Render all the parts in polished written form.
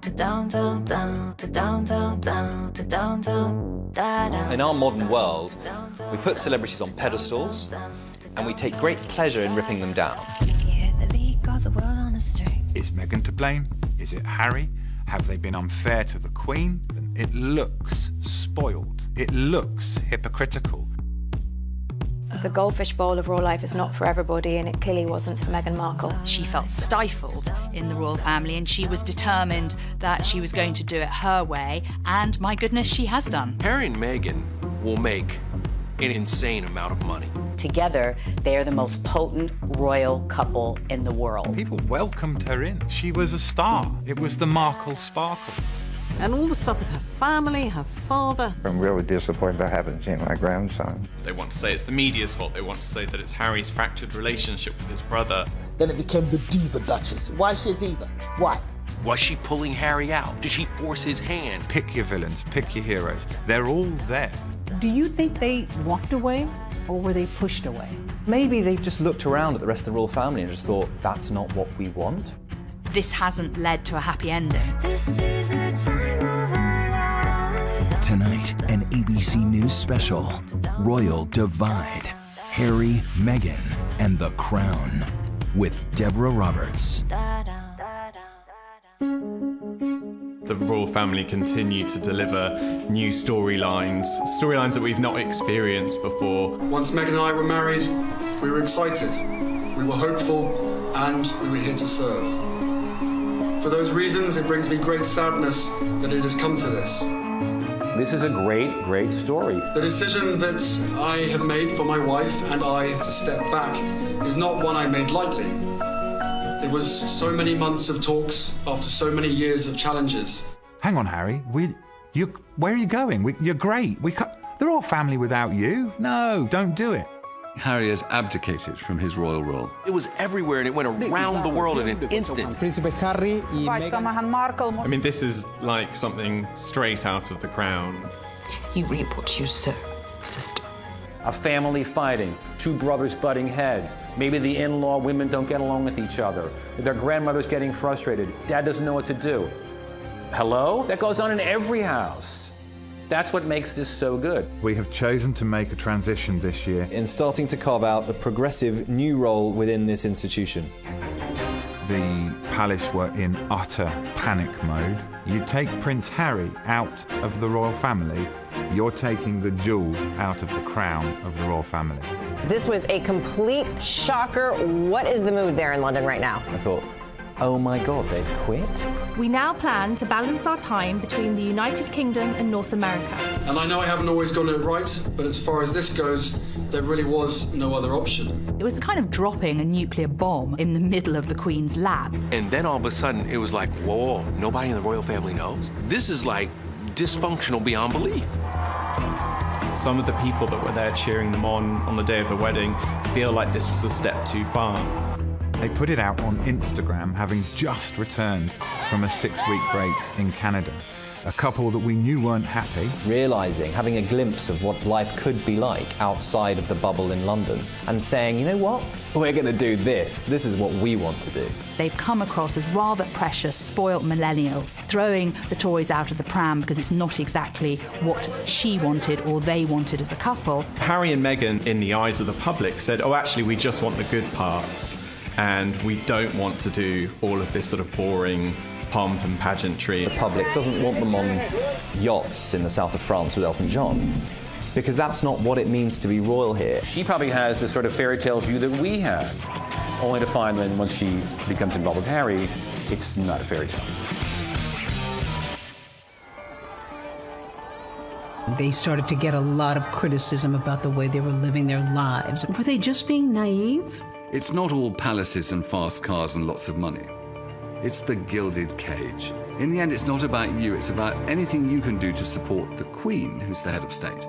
In our modern world, we put celebrities on pedestals and we take great pleasure in ripping them down. Is Meghan to blame? Is it Harry? Have they been unfair to the Queen? It looks spoiled. It looks hypocritical. The goldfish bowl of royal life is not for everybody, and it clearly wasn't for Meghan Markle. She felt stifled in the royal family, and she was determined that she was going to do it her way, and my goodness, she has done. Harry and Meghan will make an insane amount of money. Together, they are the most potent royal couple in the world. People welcomed her in. She was a star. It was the Markle sparkle. And all the stuff with her family, her father. I'm really disappointed I haven't seen my grandson. They want to say it's the media's fault. They want to say that it's Harry's fractured relationship with his brother. Then it became the diva duchess. Why is she a diva? Why? Was she pulling Harry out? Did she force his hand? Pick your villains, pick your heroes. They're all there. Do you think they walked away, or were they pushed away? Maybe they just looked around at the rest of the royal family and just thought, that's not what we want. This hasn't led to a happy ending. Tonight, an ABC News special, Royal Divide, Harry, Meghan, and the Crown, with Deborah Roberts. The royal family continue to deliver new storylines that we've not experienced before. Once Meghan and I were married, we were excited, we were hopeful, and we were here to serve. For those reasons, it brings me great sadness that it has come to this. This is a great, great story. The decision that I have made for my wife and I to step back is not one I made lightly. There was so many months of talks after so many years of challenges. Hang on, Harry. Where are you going? You're great. They're all family without you. No, don't do it. Harry has abdicated from his royal role. It was everywhere and it went around the world in an instant. Príncipe Harry y Meghan. I mean, this is like something straight out of The Crown. You reap what you sow, sister. A family fighting, two brothers butting heads. Maybe the in-law women don't get along with each other. Their grandmother's getting frustrated. Dad doesn't know what to do. Hello? That goes on in every house. That's what makes this so good. We have chosen to make a transition this year in starting to carve out a progressive new role within this institution. The palace were in utter panic mode. You take Prince Harry out of the royal family, you're taking the jewel out of the crown of the royal family. This was a complete shocker. What is the mood there in London right now? I thought, oh my God, they've quit? We now plan to balance our time between the United Kingdom and North America. And I know I haven't always gotten it right, but as far as this goes, there really was no other option. It was kind of dropping a nuclear bomb in the middle of the Queen's lap. And then all of a sudden, it was like, whoa, nobody in the royal family knows? This is like dysfunctional beyond belief. Some of the people that were there cheering them on the day of the wedding feel like this was a step too far. They put it out on Instagram, having just returned from a 6-week break in Canada. A couple that we knew weren't happy. Realising, having a glimpse of what life could be like outside of the bubble in London, and saying, you know what, we're going to do this. This is what we want to do. They've come across as rather precious, spoilt millennials, throwing the toys out of the pram because it's not exactly what she wanted or they wanted as a couple. Harry and Meghan, in the eyes of the public, said, oh, actually, we just want the good parts. And we don't want to do all of this sort of boring pomp and pageantry. The public doesn't want them on yachts in the south of France with Elton John, because that's not what it means to be royal here. She probably has this sort of fairy tale view that we have, only to find that once she becomes involved with Harry, it's not a fairy tale. They started to get a lot of criticism about the way they were living their lives. Were they just being naive? It's not all palaces and fast cars and lots of money. It's the gilded cage. In the end, it's not about you, it's about anything you can do to support the Queen, who's the head of state.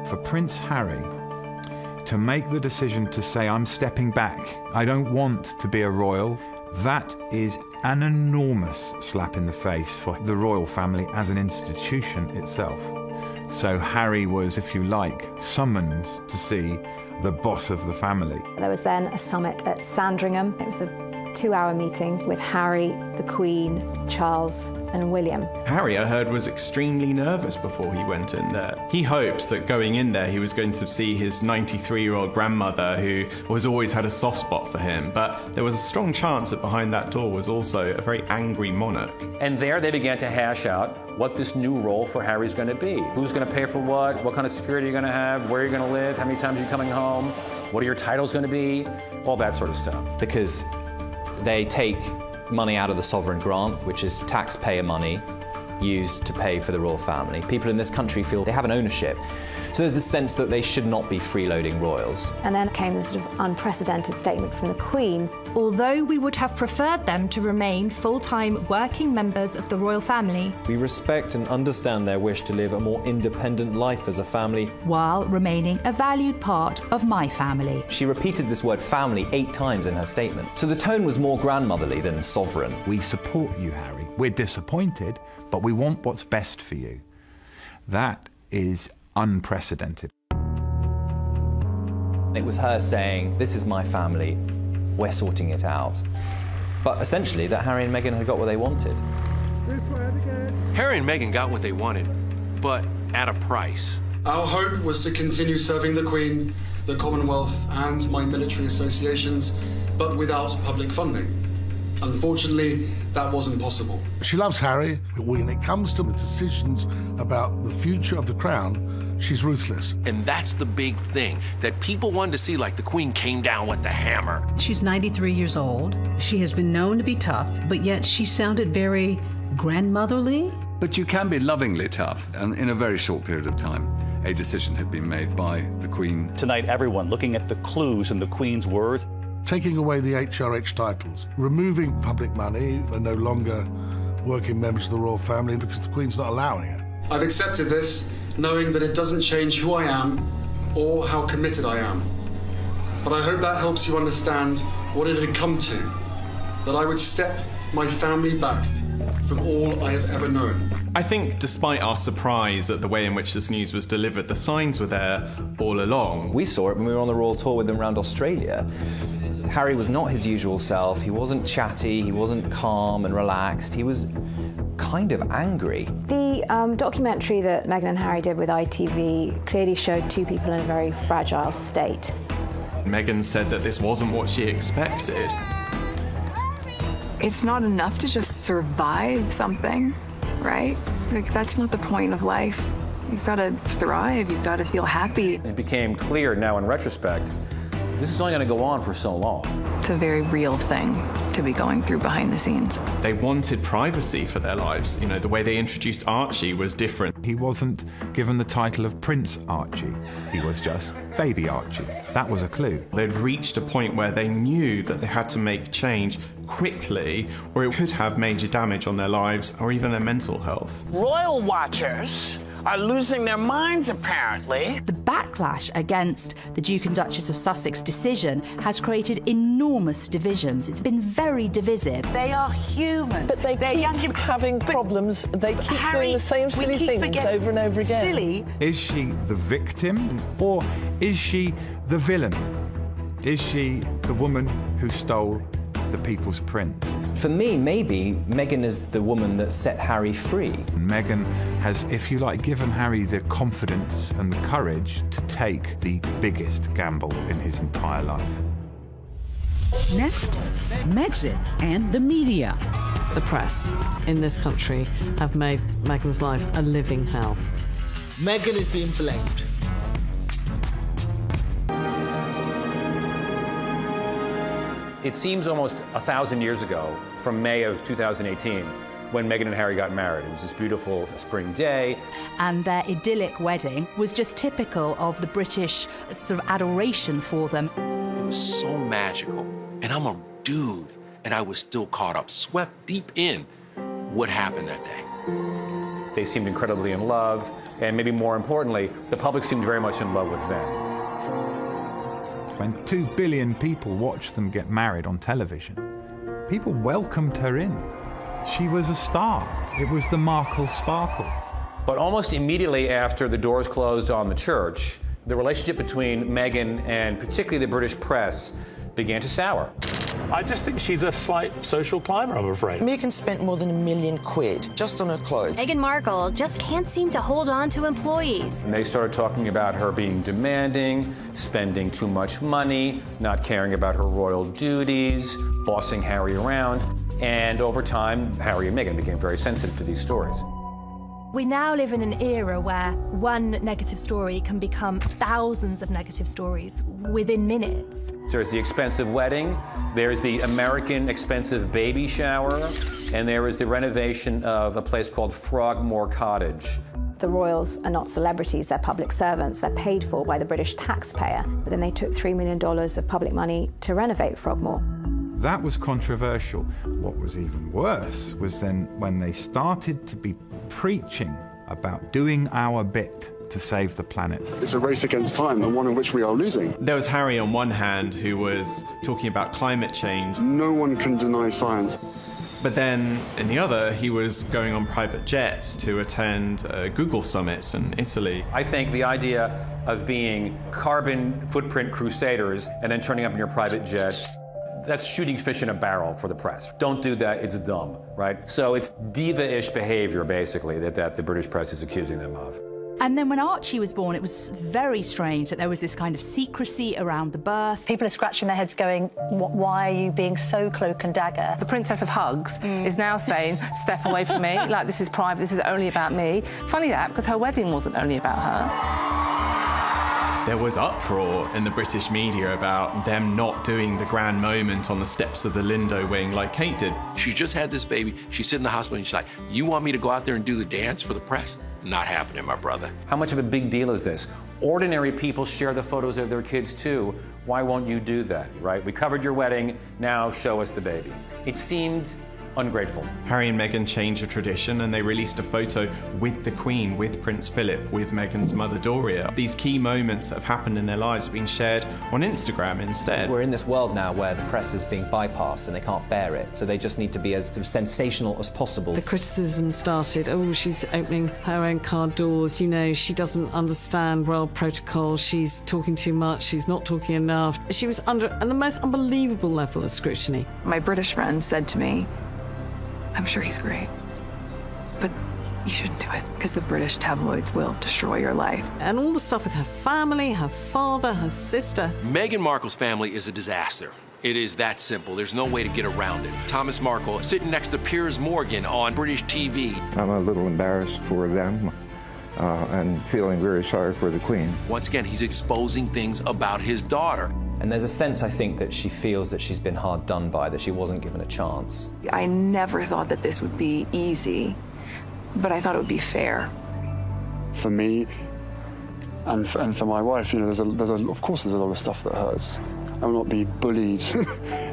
For Prince Harry to make the decision to say, I'm stepping back, I don't want to be a royal, that is an enormous slap in the face for the royal family as an institution itself. So Harry was, if you like, summoned to see the boss of the family. There was then a summit at Sandringham. It was a 2-hour meeting with Harry, the Queen, Charles and William. Harry, I heard, was extremely nervous before he went in there. He hoped that going in there he was going to see his 93-year-old grandmother, who was always had a soft spot for him, but there was a strong chance that behind that door was also a very angry monarch. And there they began to hash out what this new role for Harry's going to be. Who's going to pay for what kind of security you're going to have, where you're going to live, how many times you're coming home, what are your titles going to be, all that sort of stuff. Because they take money out of the sovereign grant, which is taxpayer money used to pay for the royal family. People in this country feel they have an ownership. So there's this sense that they should not be freeloading royals. And then came this sort of unprecedented statement from the Queen. Although we would have preferred them to remain full-time working members of the royal family, we respect and understand their wish to live a more independent life as a family, while remaining a valued part of my family. She repeated this word family 8 times in her statement. So the tone was more grandmotherly than sovereign. We support you, Harry. We're disappointed, but we want what's best for you. That is unprecedented. It was her saying, this is my family, we're sorting it out. But essentially that Harry and Meghan had got what they wanted. Harry and Meghan got what they wanted, but at a price. Our hope was to continue serving the Queen, the Commonwealth and my military associations, but without public funding. Unfortunately, that wasn't possible. She loves Harry, but when it comes to the decisions about the future of the crown, she's ruthless. And that's the big thing that people wanted to see, like the Queen came down with the hammer. She's 93 years old. She has been known to be tough, but yet she sounded very grandmotherly. But you can be lovingly tough, and in a very short period of time, a decision had been made by the Queen. Tonight, everyone looking at the clues in the Queen's words. Taking away the HRH titles, removing public money, they're no longer working members of the royal family because the Queen's not allowing it. I've accepted this, knowing that it doesn't change who I am or how committed I am. But I hope that helps you understand what it had come to, that I would step my family back from all I have ever known. I think despite our surprise at the way in which this news was delivered, the signs were there all along. We saw it when we were on the royal tour with them around Australia. Harry was not his usual self. He wasn't chatty, he wasn't calm and relaxed. He was kind of angry. The documentary that Meghan and Harry did with ITV clearly showed two people in a very fragile state. Meghan said that this wasn't what she expected. It's not enough to just survive something, right? Like, that's not the point of life. You've got to thrive, you've got to feel happy. It became clear now in retrospect, this is only going to go on for so long. It's a very real thing to be going through behind the scenes. They wanted privacy for their lives. You know, the way they introduced Archie was different. He wasn't given the title of Prince Archie. He was just Baby Archie. That was a clue. They'd reached a point where they knew that they had to make change quickly, or it could have major damage on their lives or even their mental health. Royal watchers are losing their minds, apparently. The backlash against the Duke and Duchess of Sussex decision has created enormous divisions. It's been very divisive. They are human. But they keep having problems. They keep doing the same silly things over and over again. Silly. Is she the victim or is she the villain? Is she the woman who stole the people's prince? For me, maybe Meghan is the woman that set Harry free. Meghan has, if you like, given Harry the confidence and the courage to take the biggest gamble in his entire life. Next, Megxit and the media. The press in this country have made Meghan's life a living hell. Meghan is being blamed. It seems almost 1,000 years ago, from May of 2018, when Meghan and Harry got married. It was this beautiful spring day. And their idyllic wedding was just typical of the British sort of adoration for them. It was so magical. And I'm a dude, and I was still caught up, swept deep in what happened that day. They seemed incredibly in love, and maybe more importantly, the public seemed very much in love with them. When 2 billion people watched them get married on television, people welcomed her in. She was a star. It was the Markle sparkle. But almost immediately after the doors closed on the church, the relationship between Meghan and particularly the British press began to sour. I just think she's a slight social climber, I'm afraid. Meghan spent more than £1 million just on her clothes. Meghan Markle just can't seem to hold on to employees. And they started talking about her being demanding, spending too much money, not caring about her royal duties, bossing Harry around. And over time, Harry and Meghan became very sensitive to these stories. We now live in an era where one negative story can become thousands of negative stories within minutes. There's the expensive wedding, there's the American expensive baby shower, and there is the renovation of a place called Frogmore Cottage. The royals are not celebrities, they're public servants. They're paid for by the British taxpayer. But then they took $3 million of public money to renovate Frogmore. That was controversial. What was even worse was then when they started to be preaching about doing our bit to save the planet. It's a race against time, and one in which we are losing. There was Harry on one hand who was talking about climate change. No one can deny science. But then, in the other, he was going on private jets to attend Google summits in Italy. I think the idea of being carbon footprint crusaders and then turning up in your private jet, that's shooting fish in a barrel for the press. Don't do that, it's dumb, right? So it's diva-ish behavior, basically, that the British press is accusing them of. And then when Archie was born, it was very strange that there was this kind of secrecy around the birth. People are scratching their heads going, why are you being so cloak and dagger? The Princess of Hugs is now saying, step away from me, like this is private, this is only about me. Funny that, because her wedding wasn't only about her. There was uproar in the British media about them not doing the grand moment on the steps of the Lindo wing like Kate did. She just had this baby. She's sitting in the hospital and she's like, you want me to go out there and do the dance for the press? Not happening, my brother. How much of a big deal is this? Ordinary people share the photos of their kids too. Why won't you do that, right? We covered your wedding, now show us the baby. It seemed ungrateful. Harry and Meghan changed a tradition and they released a photo with the Queen, with Prince Philip, with Meghan's mother Doria. These key moments that have happened in their lives have been shared on Instagram instead. We're in this world now where the press is being bypassed and they can't bear it, so they just need to be as sort of sensational as possible. The criticism started, oh, she's opening her own car doors, you know, she doesn't understand royal protocol, she's talking too much, she's not talking enough. She was under the most unbelievable level of scrutiny. My British friend said to me, I'm sure he's great, but you shouldn't do it because the British tabloids will destroy your life. And all the stuff with her family, her father, her sister. Meghan Markle's family is a disaster. It is that simple. There's no way to get around it. Thomas Markle sitting next to Piers Morgan on British TV. I'm a little embarrassed for them and feeling very sorry for the Queen. Once again, he's exposing things about his daughter. And there's a sense, I think, that she feels that she's been hard done by, that she wasn't given a chance. I never thought that this would be easy, but I thought it would be fair. For me and for my wife, you know, of course there's a lot of stuff that hurts. I will not be bullied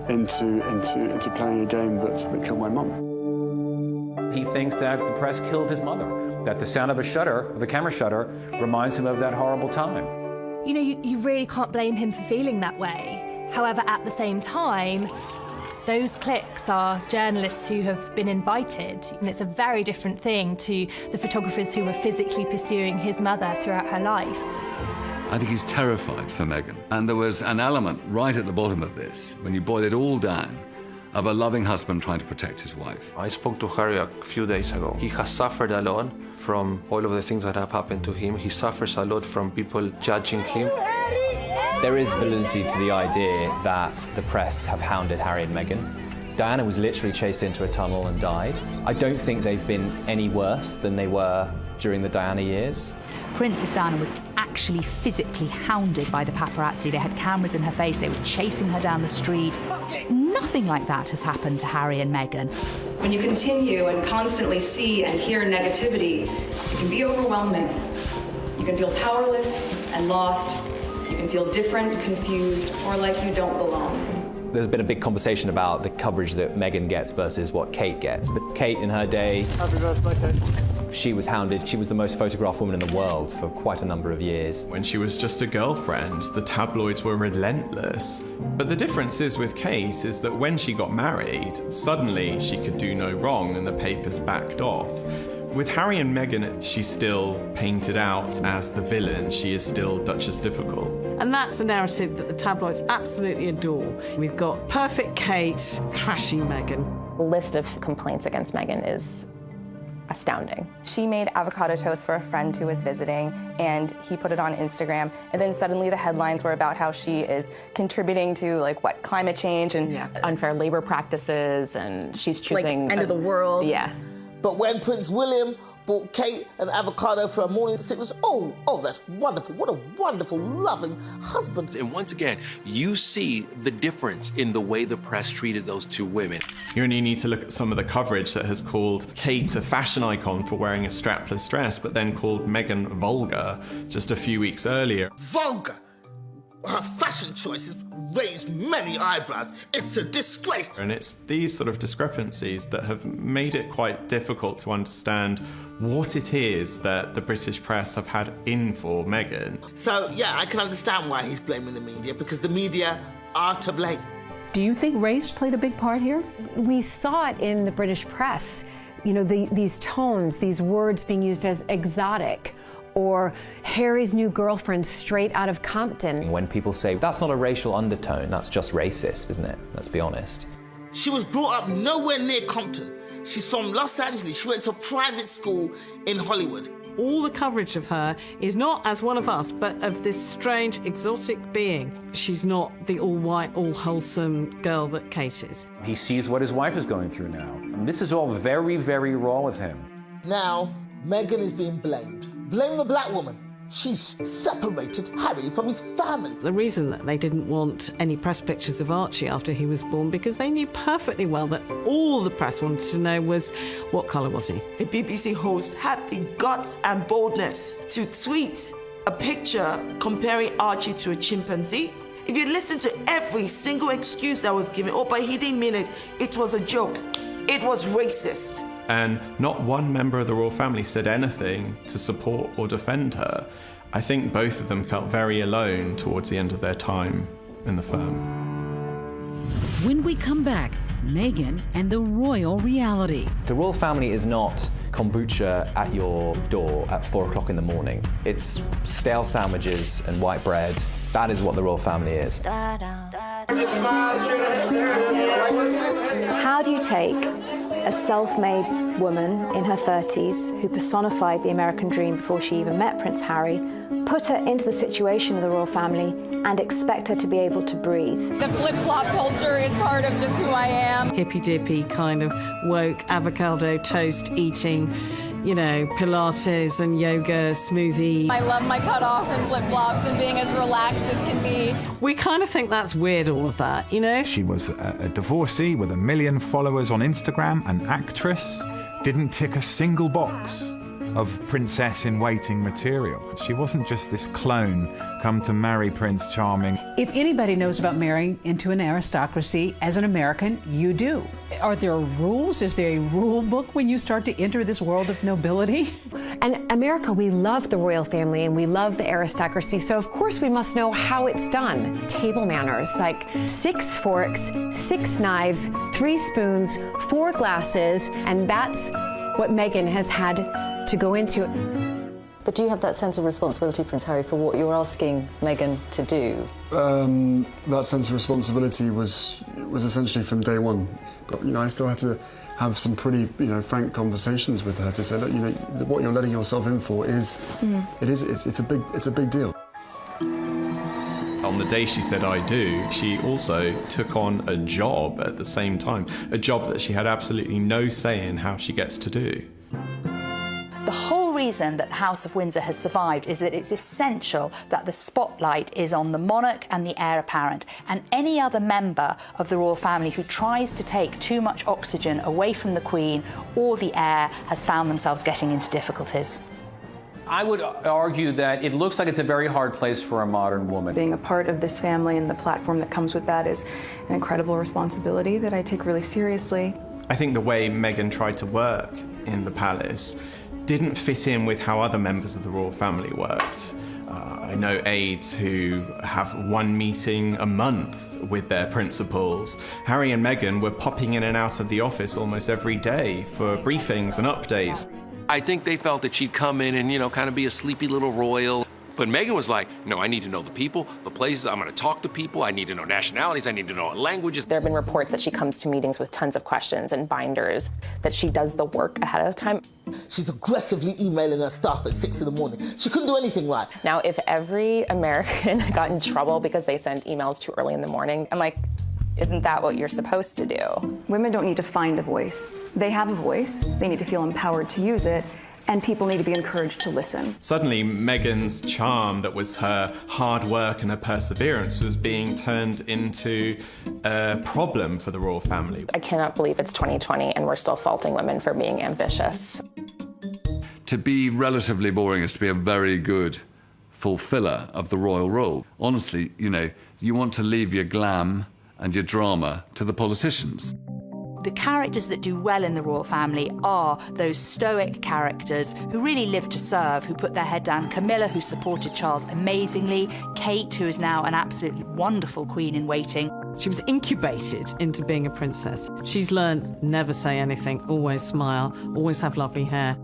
into playing a game that killed my mum. He thinks that the press killed his mother, that the sound of a shutter, the camera shutter, reminds him of that horrible time. You know, you really can't blame him for feeling that way. However, at the same time, those cliques are journalists who have been invited, and it's a very different thing to the photographers who were physically pursuing his mother throughout her life. I think he's terrified for Meghan. And there was an element right at the bottom of this, when you boil it all down, of a loving husband trying to protect his wife. I spoke to Harry a few days ago. He has suffered a lot from all of the things that have happened to him. He suffers a lot from people judging him. There is validity to the idea that the press have hounded Harry and Meghan. Diana was literally chased into a tunnel and died. I don't think they've been any worse than they were during the Diana years. Princess Diana was actually physically hounded by the paparazzi. They had cameras in her face, they were chasing her down the street. Nothing like that has happened to Harry and Meghan. When you continue and constantly see and hear negativity, it can be overwhelming. You can feel powerless and lost. You can feel different, confused, or like you don't belong. There's been a big conversation about the coverage that Meghan gets versus what Kate gets. But Kate, in her day, Happy birthday, Kate. She was hounded. She was the most photographed woman in the world for quite a number of years. When she was just a girlfriend, the tabloids were relentless. But the difference is with Kate is that when she got married, suddenly she could do no wrong and the papers backed off. With Harry and Meghan, she's still painted out as the villain. She is still Duchess Difficult. And that's a narrative that the tabloids absolutely adore. We've got perfect Kate, trashy Meghan. The list of complaints against Meghan is astounding. She made avocado toast for a friend who was visiting, and he put it on Instagram, and then suddenly the headlines were about how she is contributing to climate change and unfair labor practices, and she's choosing end of the world. Yeah. But when Prince William bought Kate an avocado for her morning sickness, oh, that's wonderful. What a wonderful, loving husband. And once again, you see the difference in the way the press treated those two women. You only need to look at some of the coverage that has called Kate a fashion icon for wearing a strapless dress, but then called Meghan vulgar just a few weeks earlier. Vulgar! Her fashion choices raised many eyebrows. It's a disgrace. And it's these sort of discrepancies that have made it quite difficult to understand what it is that the British press have had in for Meghan. So, yeah, I can understand why he's blaming the media, because the media are to blame. Do you think race played a big part here? We saw it in the British press. You know, these tones, these words being used as exotic, or Harry's new girlfriend straight out of Compton. When people say, that's not a racial undertone, that's just racist, isn't it? Let's be honest. She was brought up nowhere near Compton. She's from Los Angeles. She went to a private school in Hollywood. All the coverage of her is not as one of us, but of this strange, exotic being. She's not the all-white, all-wholesome girl that Kate is. He sees what his wife is going through now. And this is all very, very raw with him. Now, Meghan is being blamed. Blame the black woman. She's separated Harry from his family. The reason that they didn't want any press pictures of Archie after he was born, because they knew perfectly well that all the press wanted to know was, what colour was he? A BBC host had the guts and boldness to tweet a picture comparing Archie to a chimpanzee. If you listen to every single excuse that was given, but he didn't mean it, it was a joke, it was racist. And not one member of the royal family said anything to support or defend her. I think both of them felt very alone towards the end of their time in the firm. When we come back, Meghan and the royal reality. The royal family is not kombucha at your door at 4 o'clock in the morning. It's stale sandwiches and white bread. That is what the royal family is. How do you take a self-made woman in her 30s who personified the American dream before she even met Prince Harry, put her into the situation of the royal family, and expect her to be able to breathe? The flip-flop culture is part of just who I am. Hippy-dippy kind of woke avocado toast eating, you know, Pilates and yoga, smoothie. I love my cutoffs and flip-flops and being as relaxed as can be. We kind of think that's weird, all of that, you know? She was a divorcee with 1 million followers on Instagram, an actress, didn't tick a single box of princess-in-waiting material. She wasn't just this clone come to marry Prince Charming. If anybody knows about marrying into an aristocracy, as an American, you do. Are there rules? Is there a rule book when you start to enter this world of nobility? And America, we love the royal family and we love the aristocracy, so of course we must know how it's done. Table manners, like 6 forks, 6 knives, 3 spoons, 4 glasses, and that's what Meghan has had to go into. But do you have that sense of responsibility, Prince Harry, for what you're asking Meghan to do? That sense of responsibility was essentially from day one. But, you know, I still had to have some pretty, you know, frank conversations with her to say, look, you know, what you're letting yourself in for is, it's a big deal. On the day she said I do, she also took on a job at the same time, a job that she had absolutely no say in how she gets to do. The whole reason that the House of Windsor has survived is that it's essential that the spotlight is on the monarch and the heir apparent, and any other member of the royal family who tries to take too much oxygen away from the Queen or the heir has found themselves getting into difficulties. I would argue that it looks like it's a very hard place for a modern woman. Being a part of this family and the platform that comes with that is an incredible responsibility that I take really seriously. I think the way Meghan tried to work in the palace didn't fit in with how other members of the royal family worked. I know aides who have 1 meeting a month with their principals. Harry and Meghan were popping in and out of the office almost every day for briefings and updates. I think they felt that she'd come in and, you know, kind of be a sleepy little royal. But Meghan was like, no, I need to know the people, the places, I'm gonna talk to people, I need to know nationalities, I need to know languages. There have been reports that she comes to meetings with tons of questions and binders, that she does the work ahead of time. She's aggressively emailing her staff at 6 in the morning. She couldn't do anything right. Now, if every American got in trouble because they sent emails too early in the morning, I'm like, isn't that what you're supposed to do? Women don't need to find a voice. They have a voice. They need to feel empowered to use it. And people need to be encouraged to listen. Suddenly, Meghan's charm, that was her hard work and her perseverance, was being turned into a problem for the royal family. I cannot believe it's 2020 and we're still faulting women for being ambitious. To be relatively boring is to be a very good fulfiller of the royal role. Honestly, you know, you want to leave your glam and your drama to the politicians. The characters that do well in the royal family are those stoic characters who really live to serve, who put their head down. Camilla, who supported Charles amazingly. Kate, who is now an absolutely wonderful queen in waiting. She was incubated into being a princess. She's learned never say anything, always smile, always have lovely hair.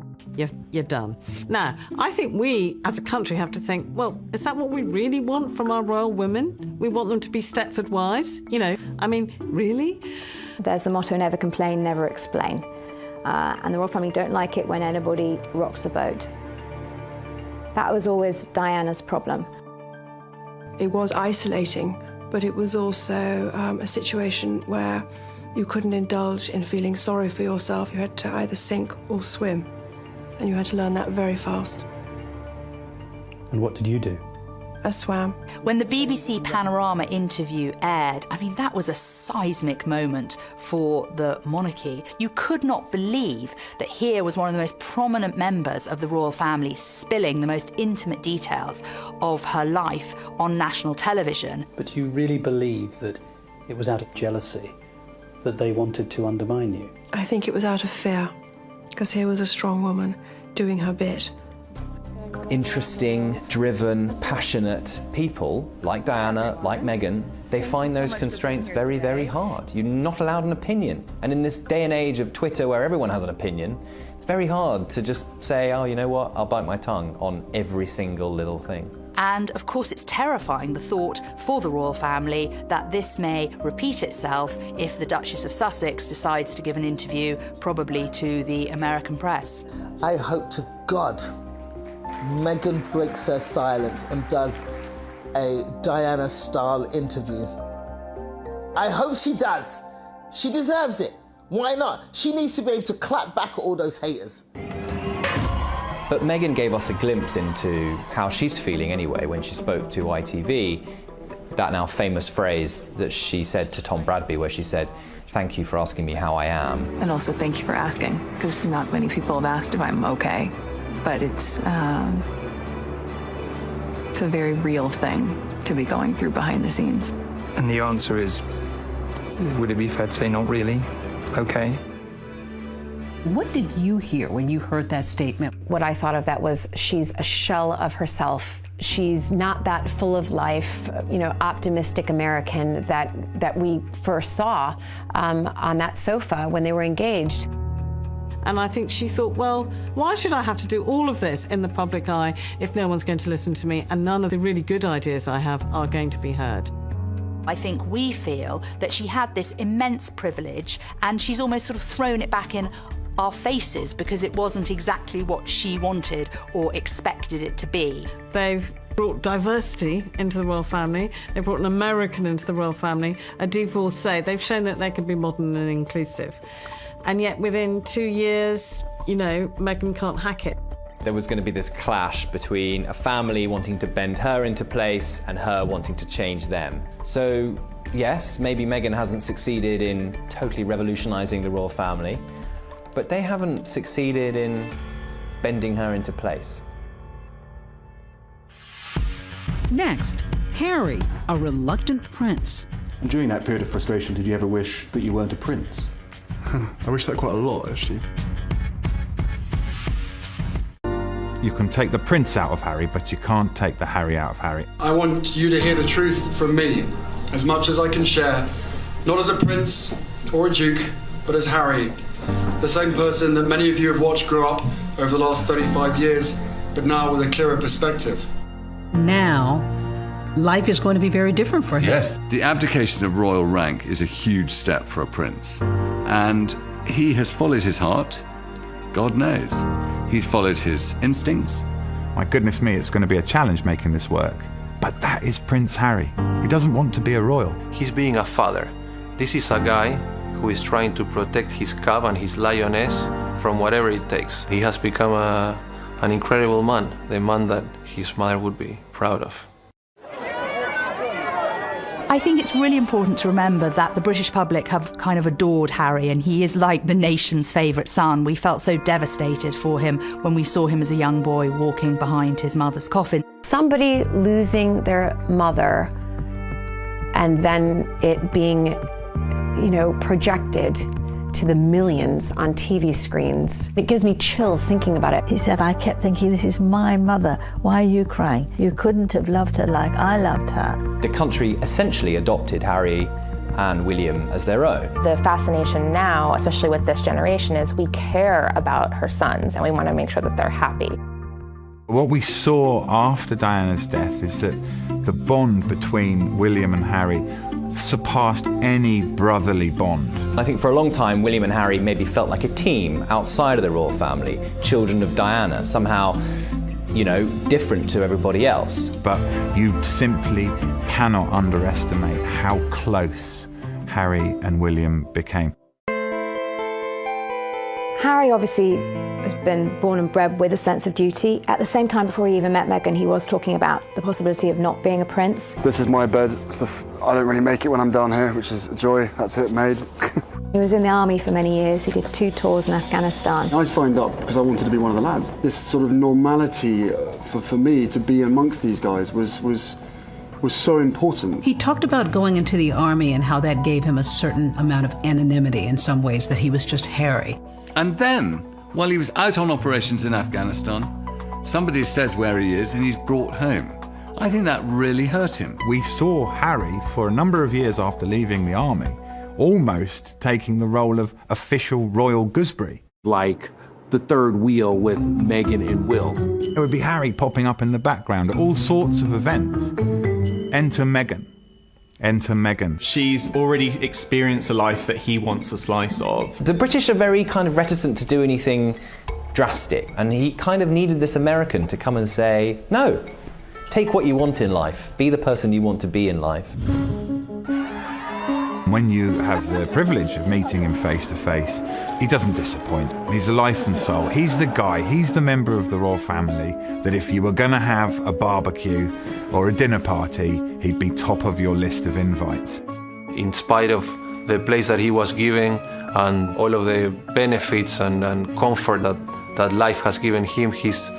You're done. Now, I think we, as a country, have to think, well, is that what we really want from our royal women? We want them to be Stepford wives? You know, I mean, really? There's a motto, never complain, never explain. And the royal family don't like it when anybody rocks the boat. That was always Diana's problem. It was isolating, but it was also a situation where you couldn't indulge in feeling sorry for yourself. You had to either sink or swim. And you had to learn that very fast. And what did you do? I swam. When the BBC Panorama interview aired, I mean, that was a seismic moment for the monarchy. You could not believe that here was one of the most prominent members of the royal family spilling the most intimate details of her life on national television. But you really believe that it was out of jealousy that they wanted to undermine you? I think it was out of fear, because here was a strong woman doing her bit. Interesting, driven, passionate people like Diana, like Meghan, they find those constraints very, very hard. You're not allowed an opinion. And in this day and age of Twitter where everyone has an opinion, it's very hard to just say, oh, you know what, I'll bite my tongue on every single little thing. And of course, it's terrifying, the thought for the royal family that this may repeat itself if the Duchess of Sussex decides to give an interview, probably to the American press. I hope to God Meghan breaks her silence and does a Diana-style interview. I hope she does. She deserves it. Why not? She needs to be able to clap back at all those haters. But Meghan gave us a glimpse into how she's feeling anyway when she spoke to ITV. That now famous phrase that she said to Tom Bradby, where she said, "Thank you for asking me how I am." And also thank you for asking, because not many people have asked if I'm okay. But it's a very real thing to be going through behind the scenes. And the answer is, would it be fair to say not really? Okay. What did you hear when you heard that statement? What I thought of that was she's a shell of herself. She's not that full of life, optimistic American that we first saw on that sofa when they were engaged. And I think she thought, well, why should I have to do all of this in the public eye if no one's going to listen to me and none of the really good ideas I have are going to be heard? I think we feel that she had this immense privilege and she's almost sort of thrown it back in our faces because it wasn't exactly what she wanted or expected it to be. They've brought diversity into the royal family. They've brought an American into the royal family, a divorcee. They've shown that they can be modern and inclusive. And yet within 2 years, Meghan can't hack it. There was going to be this clash between a family wanting to bend her into place and her wanting to change them. So, yes, maybe Meghan hasn't succeeded in totally revolutionising the royal family, but they haven't succeeded in bending her into place. Next, Harry, a reluctant prince. And during that period of frustration, did you ever wish that you weren't a prince? I wish that quite a lot, actually. You can take the prince out of Harry, but you can't take the Harry out of Harry. I want you to hear the truth from me, as much as I can share, not as a prince or a duke, but as Harry, the same person that many of you have watched grow up over the last 35 years, but now with a clearer perspective. Now, life is going to be very different for him. Yes, the abdication of royal rank is a huge step for a prince. And he has followed his heart. God knows. He's followed his instincts. My goodness me, it's going to be a challenge making this work. But that is Prince Harry. He doesn't want to be a royal. He's being a father. This is a guy who is trying to protect his cub and his lioness from whatever it takes. He has become an incredible man, the man that his mother would be proud of. I think it's really important to remember that the British public have kind of adored Harry, and he is like the nation's favourite son. We felt so devastated for him when we saw him as a young boy walking behind his mother's coffin. Somebody losing their mother and then it being, projected to the millions on TV screens. It gives me chills thinking about it. He said, I kept thinking, this is my mother. Why are you crying? You couldn't have loved her like I loved her. The country essentially adopted Harry and William as their own. The fascination now, especially with this generation, is we care about her sons and we want to make sure that they're happy. What we saw after Diana's death is that the bond between William and Harry surpassed any brotherly bond. I think for a long time, William and Harry maybe felt like a team outside of the royal family, children of Diana, somehow, different to everybody else. But you simply cannot underestimate how close Harry and William became. Harry obviously has been born and bred with a sense of duty. At the same time, before he even met Meghan, he was talking about the possibility of not being a prince. This is my bed. I don't really make it when I'm down here, which is a joy. That's it, made. He was in the army for many years. He did 2 tours in Afghanistan. I signed up because I wanted to be one of the lads. This sort of normality for me to be amongst these guys was so important. He talked about going into the army and how that gave him a certain amount of anonymity in some ways, that he was just Harry. And then, while he was out on operations in Afghanistan, somebody says where he is and he's brought home. I think that really hurt him. We saw Harry, for a number of years after leaving the army, almost taking the role of official royal gooseberry. Like the third wheel with Meghan and Will. It would be Harry popping up in the background at all sorts of events. Enter Meghan. Enter Meghan. She's already experienced a life that he wants a slice of. The British are very kind of reticent to do anything drastic, and he kind of needed this American to come and say, no, take what you want in life, be the person you want to be in life. When you have the privilege of meeting him face to face, he doesn't disappoint. He's a life and soul. He's the guy, he's the member of the royal family that if you were going to have a barbecue or a dinner party, he'd be top of your list of invites. In spite of the place that he was given and all of the benefits and comfort that life has given him, he's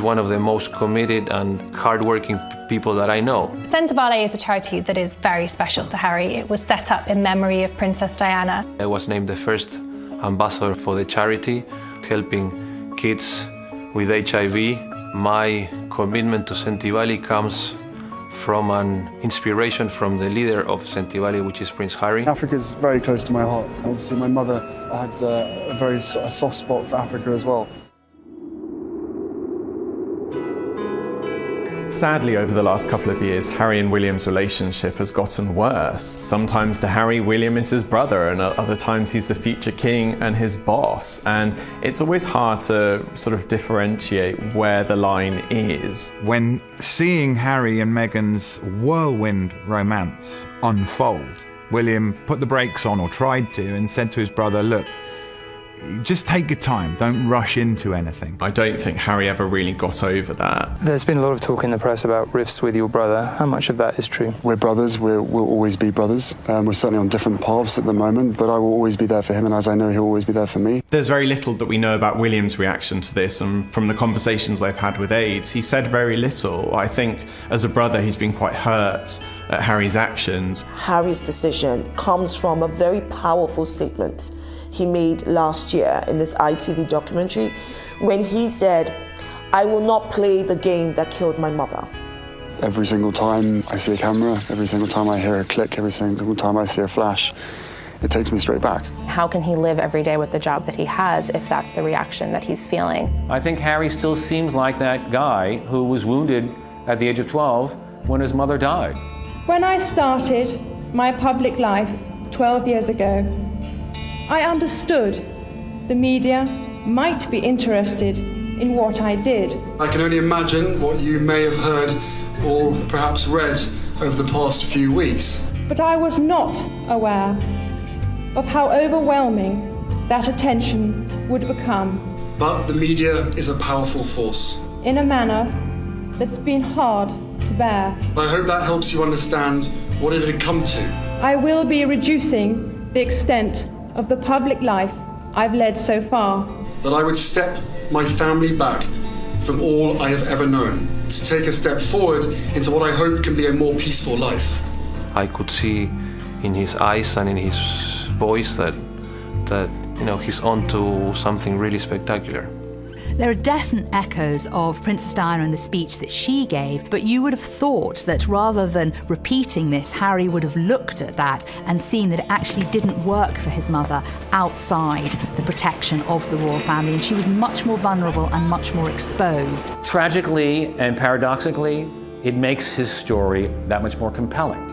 one of the most committed and hardworking people that I know. Sentibale is a charity that is very special to Harry. It was set up in memory of Princess Diana. I was named the first ambassador for the charity, helping kids with HIV. My commitment to Sentibale comes from an inspiration from the leader of Sentibale, which is Prince Harry. Africa's very close to my heart. Obviously, my mother had a soft spot for Africa as well. Sadly, over the last couple of years, Harry and William's relationship has gotten worse. Sometimes to Harry, William is his brother, and other times he's the future king and his boss. And it's always hard to sort of differentiate where the line is. When seeing Harry and Meghan's whirlwind romance unfold, William put the brakes on, or tried to, and said to his brother, look, just take your time, don't rush into anything. I don't think Harry ever really got over that. There's been a lot of talk in the press about rifts with your brother. How much of that is true? We're brothers, we'll always be brothers. We're certainly on different paths at the moment, but I will always be there for him, and as I know, he'll always be there for me. There's very little that we know about William's reaction to this, and from the conversations I've had with aides, he said very little. I think as a brother, he's been quite hurt at Harry's actions. Harry's decision comes from a very powerful statement he made last year in this ITV documentary when he said, I will not play the game that killed my mother. Every single time I see a camera, every single time I hear a click, every single time I see a flash, it takes me straight back. How can he live every day with the job that he has if that's the reaction that he's feeling? I think Harry still seems like that guy who was wounded at the age of 12 when his mother died. When I started my public life 12 years ago, I understood the media might be interested in what I did. I can only imagine what you may have heard or perhaps read over the past few weeks. But I was not aware of how overwhelming that attention would become. But the media is a powerful force. In a manner that's been hard to bear. I hope that helps you understand what it had come to. I will be reducing the extent of the public life I've led so far. That I would step my family back from all I have ever known, to take a step forward into what I hope can be a more peaceful life. I could see in his eyes and in his voice that he's on to something really spectacular. There are definite echoes of Princess Diana and the speech that she gave, but you would have thought that rather than repeating this, Harry would have looked at that and seen that it actually didn't work for his mother outside the protection of the royal family, and she was much more vulnerable and much more exposed. Tragically and paradoxically, it makes his story that much more compelling.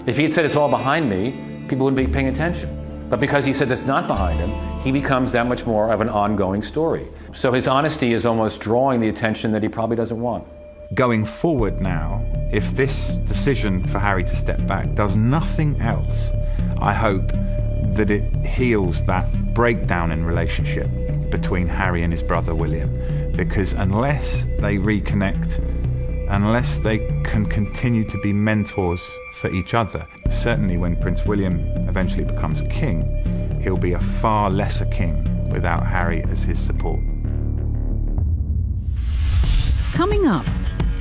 If he had said it's all behind me, people wouldn't be paying attention. But because he says it's not behind him, he becomes that much more of an ongoing story. So his honesty is almost drawing the attention that he probably doesn't want. Going forward now, if this decision for Harry to step back does nothing else, I hope that it heals that breakdown in relationship between Harry and his brother William. Because unless they reconnect, unless they can continue to be mentors for each other, certainly when Prince William eventually becomes king, he'll be a far lesser king without Harry as his support. Coming up,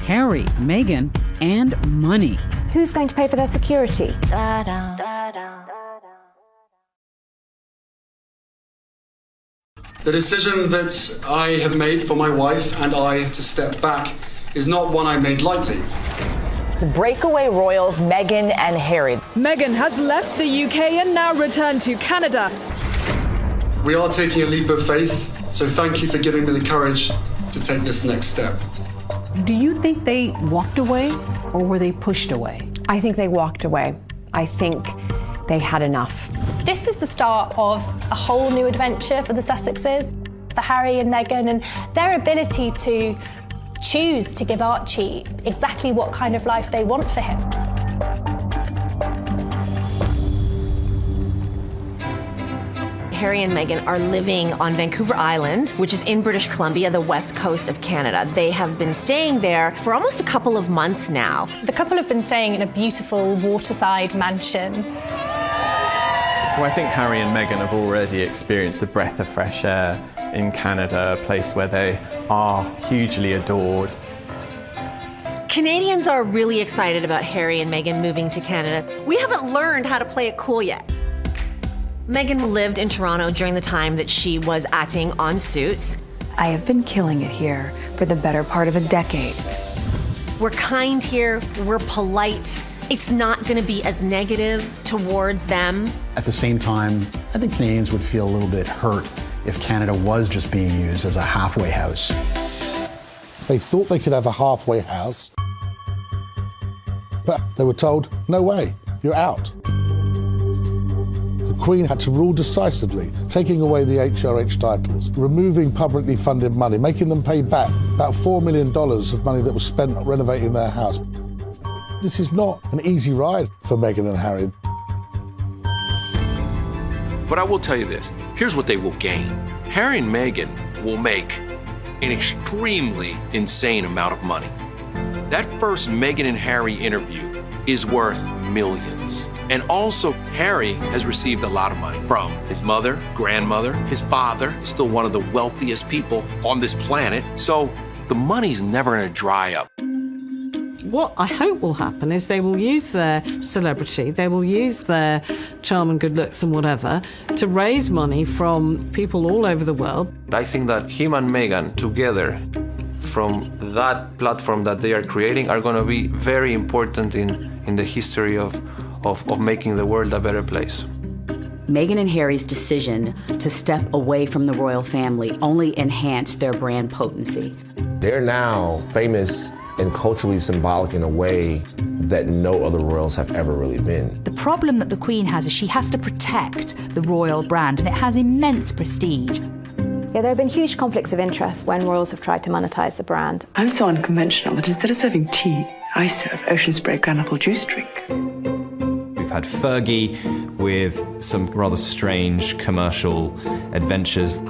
Harry, Meghan, and money. Who's going to pay for their security? The decision that I have made for my wife and I to step back is not one I made lightly. The breakaway royals, Meghan and Harry. Meghan has left the UK and now returned to Canada. We are taking a leap of faith, so thank you for giving me the courage to take this next step. Do you think they walked away or were they pushed away? I think they walked away. I think they had enough. This is the start of a whole new adventure for the Sussexes, for Harry and Meghan, and their ability to choose to give Archie exactly what kind of life they want for him. Harry and Meghan are living on Vancouver Island, which is in British Columbia, the west coast of Canada. They have been staying there for almost a couple of months now. The couple have been staying in a beautiful waterside mansion. Well, I think Harry and Meghan have already experienced a breath of fresh air in Canada, a place where they are hugely adored. Canadians are really excited about Harry and Meghan moving to Canada. We haven't learned how to play it cool yet. Meghan lived in Toronto during the time that she was acting on Suits. I have been killing it here for the better part of a decade. We're kind here, we're polite. It's not going to be as negative towards them. At the same time, I think Canadians would feel a little bit hurt if Canada was just being used as a halfway house. They thought they could have a halfway house, but they were told, no way, you're out. The Queen had to rule decisively, taking away the HRH titles, removing publicly funded money, making them pay back about $4 million of money that was spent renovating their house. This is not an easy ride for Meghan and Harry. But I will tell you this, here's what they will gain. Harry and Meghan will make an extremely insane amount of money. That first Meghan and Harry interview is worth millions. And also, Harry has received a lot of money from his mother, grandmother, his father is still one of the wealthiest people on this planet. So the money's never gonna dry up. What I hope will happen is they will use their celebrity, they will use their charm and good looks and whatever to raise money from people all over the world. I think that him and Meghan together, from that platform that they are creating, are going to be very important in the history of of making the world a better place. Meghan and Harry's decision to step away from the royal family only enhanced their brand potency. They're now famous and culturally symbolic in a way that no other royals have ever really been. The problem that the Queen has is she has to protect the royal brand, and it has immense prestige. Yeah, there have been huge conflicts of interest when royals have tried to monetize the brand. I'm so unconventional that instead of serving tea, I serve ocean spray ground apple juice drink. We've had Fergie with some rather strange commercial adventures.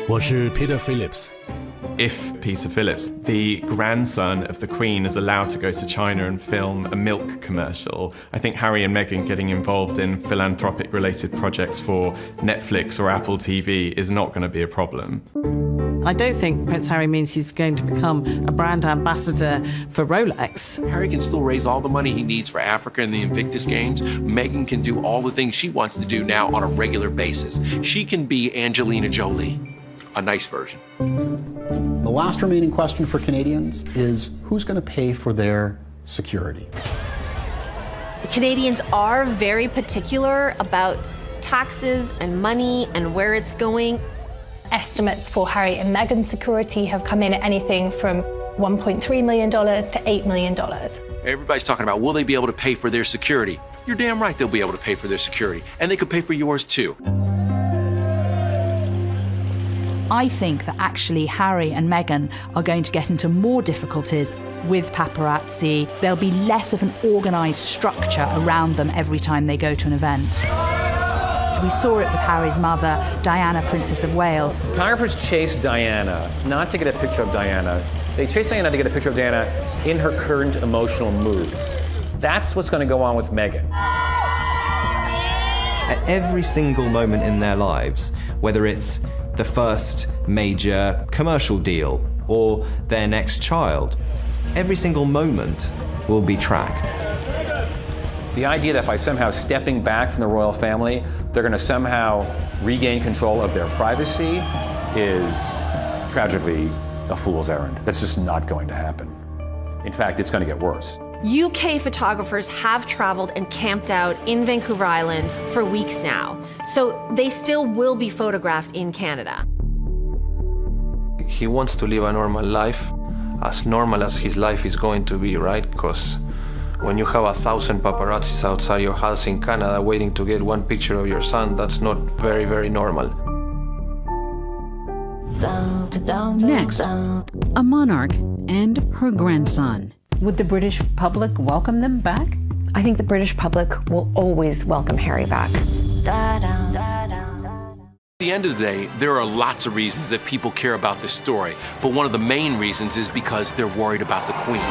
我是 Peter Phillips. If Peter Phillips, the grandson of the Queen, is allowed to go to China and film a milk commercial, I think Harry and Meghan getting involved in philanthropic-related projects for Netflix or Apple TV is not going to be a problem. I don't think Prince Harry means he's going to become a brand ambassador for Rolex. Harry can still raise all the money he needs for Africa and the Invictus Games. Meghan can do all the things she wants to do now on a regular basis. She can be Angelina Jolie, a nice version. The last remaining question for Canadians is who's going to pay for their security? Canadians are very particular about taxes and money and where it's going. Estimates for Harry and Meghan's security have come in at anything from $1.3 million to $8 million. Everybody's talking about, will they be able to pay for their security? You're damn right they'll be able to pay for their security. And they could pay for yours too. I think that actually Harry and Meghan are going to get into more difficulties with paparazzi. There'll be less of an organised structure around them every time they go to an event. We saw it with Harry's mother, Diana, Princess of Wales. Photographers chased Diana, not to get a picture of Diana. They chased Diana to get a picture of Diana in her current emotional mood. That's what's going to go on with Meghan. At every single moment in their lives, whether it's the first major commercial deal or their next child, every single moment will be tracked. The idea that by somehow stepping back from the royal family, they're going to somehow regain control of their privacy is tragically a fool's errand. That's just not going to happen. In fact, it's going to get worse. UK photographers have traveled and camped out in Vancouver Island for weeks now, so they still will be photographed in Canada. He wants to live a normal life, as normal as his life is going to be, right? Because when you have 1,000 paparazzis outside your house in Canada waiting to get one picture of your son, that's not very, very normal. Next, a monarch and her grandson. Would the British public welcome them back? I think the British public will always welcome Harry back. At the end of the day, there are lots of reasons that people care about this story, but one of the main reasons is because they're worried about the Queen.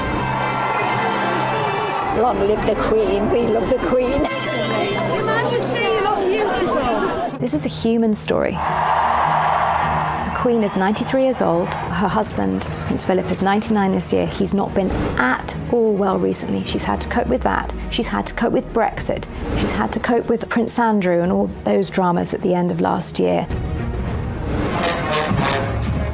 Long live the Queen. We love the Queen. Your Majesty, you look beautiful. This is a human story. The Queen is 93 years old. Her husband, Prince Philip, is 99 this year. He's not been at all well recently. She's had to cope with that. She's had to cope with Brexit. She's had to cope with Prince Andrew and all those dramas at the end of last year.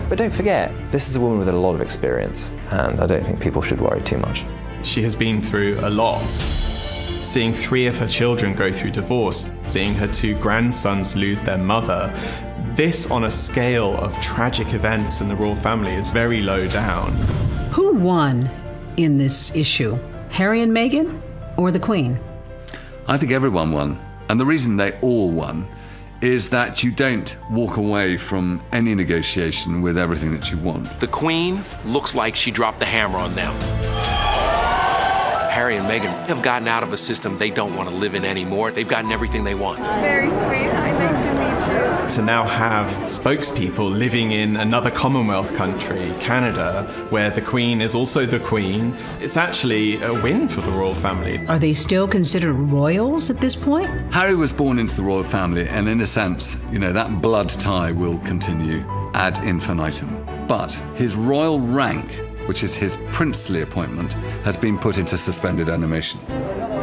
But don't forget, this is a woman with a lot of experience, and I don't think people should worry too much. She has been through a lot. Seeing 3 of her children go through divorce, seeing her 2 grandsons lose their mother, this on a scale of tragic events in the royal family is very low down. Who won in this issue? Harry and Meghan or the Queen? I think everyone won. And the reason they all won is that you don't walk away from any negotiation with everything that you want. The Queen looks like she dropped the hammer on them. Harry and Meghan have gotten out of a system they don't want to live in anymore. They've gotten everything they want. Very sweet. Nice to meet you. To now have spokespeople living in another Commonwealth country, Canada, where the Queen is also the Queen, it's actually a win for the royal family. Are they still considered royals at this point? Harry was born into the royal family, and in a sense, that blood tie will continue ad infinitum. But his royal rank, which is his princely appointment, has been put into suspended animation.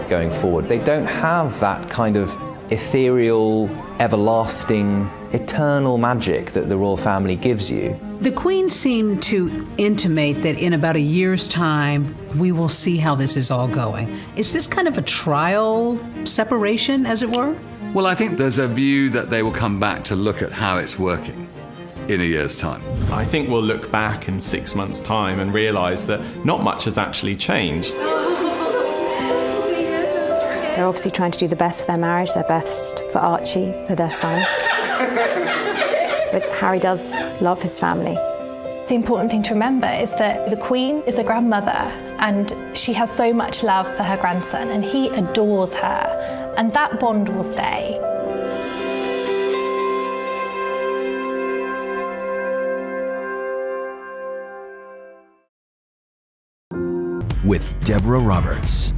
Going forward, they don't have that kind of ethereal everlasting, eternal magic that the royal family gives you. The Queen seemed to intimate that in about a year's time, we will see how this is all going. Is this kind of a trial separation, as it were? Well, I think there's a view that they will come back to look at how it's working in a year's time. I think we'll look back in 6 months' time and realise that not much has actually changed. They're obviously trying to do the best for their marriage, their best for Archie, for their son. But Harry does love his family. The important thing to remember is that the Queen is a grandmother and she has so much love for her grandson and he adores her, and that bond will stay. With Deborah Roberts.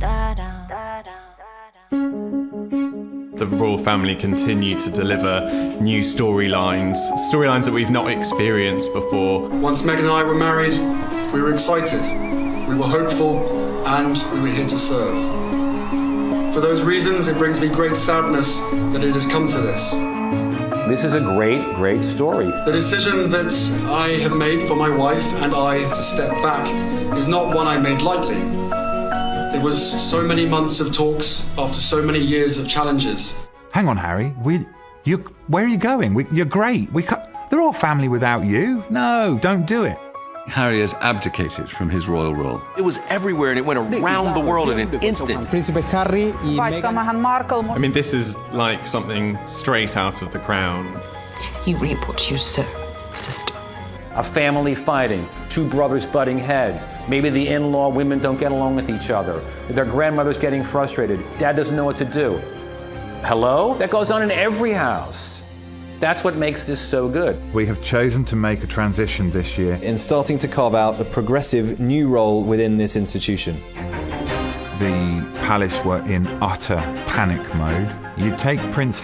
The royal family continue to deliver new storylines that we've not experienced before. Once Meghan and I were married, we were excited, we were hopeful, and we were here to serve. For those reasons, it brings me great sadness that it has come to this. This is a great, great story. The decision that I have made for my wife and I to step back is not one I made lightly. There was so many months of talks after so many years of challenges. Hang on, Harry. Where are you going? You're great. They're all family without you. No, don't do it. Harry has abdicated from his royal role. It was everywhere and it went around the world in an instant. Príncipe Harry y Meghan Markle. I mean, this is like something straight out of The Crown. You reap what you sow, sister. A family fighting, two brothers butting heads. Maybe the in-law women don't get along with each other. Their grandmother's getting frustrated. Dad doesn't know what to do. Hello? That goes on in every house. That's what makes this so good. We have chosen to make a transition this year in starting to carve out a progressive new role within this institution. The palace were in utter panic mode. You take Prince